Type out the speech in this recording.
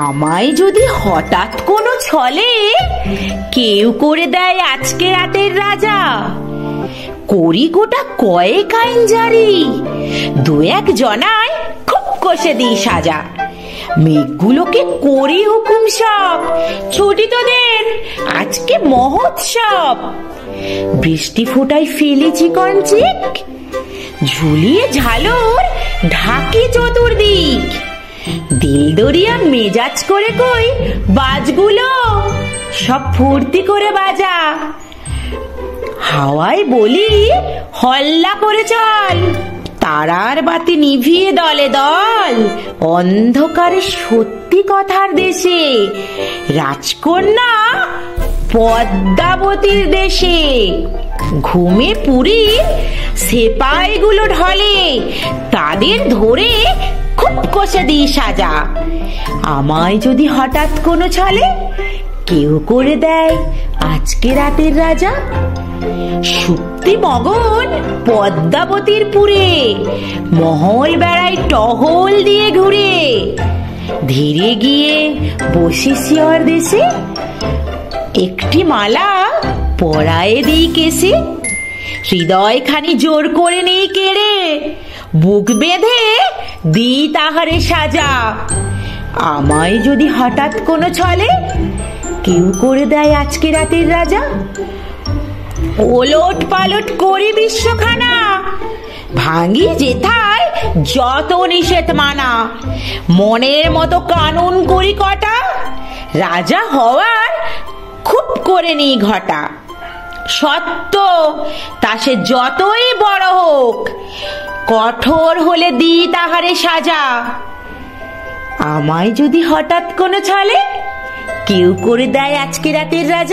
আমায় যদি হঠাৎ কোনো ছলে কেউ করে দেয় আজকে রাতের রাজা, করি গোটা কয়েক আইন জারি, দু এক জনায় খুব কষে দিই সাজা। মেঘগুলোকে করি হুকুম সব, ছুটি তোদের আজকে মহোৎসব। বৃষ্টি ফোটায় ফেলি চিকন চিক, ঝুলিয়ে ঝালর ঢাকি চতুর্দিক। দিলদরিয়া মেজাজ করে কই বাজগুলো সব ফুর্তি করে বাজা। হাওয়ায় বলি হল্লা করে চল, তারার বাতি নিভিয়ে দলে দল। অন্ধকারে সত্যি কথার দেশে, রাজকন্যা পদ্মাবতীর দেশে। ঘুমে পুরী সেপাইগুলো ঢলে, তাদের ধরে খুব কষে দিই সাজা। আমায় যদি হঠাৎ কোনো ছলে কেউ করে দেয় আজকে রাতের রাজা, সুপ্তি মগন পদ্মাবতীর পুরে, মহল বেড়ায় টহল দিয়ে ঘুরে। ধীরে গিয়ে বসি শিয়র দেশে, একটি মালা পরায়ে দিই কেসে। হৃদয় খানি জোর করে নেই কেড়ে, বুক বেঁধে দিই তাহারে সাজা। আমায় যদি হঠাৎ কোনো ছলে কেউ করে দেয় আজকে রাতের রাজা, ওলট পালট করি বিশ্বখানা, ভাঙি যেথায় যত নিষেধ মানা। মনের মতো কানুন করি কটা, রাজা হওয়ার খুব করে নি ঘটা। সত্য তা সে যতই বড় হোক, কঠোর হলে দিই তাহারে সাজা। আমায় যদি হঠাৎ কোনো ছলে কেউ করে দেয় আজকে রাতের রাজা।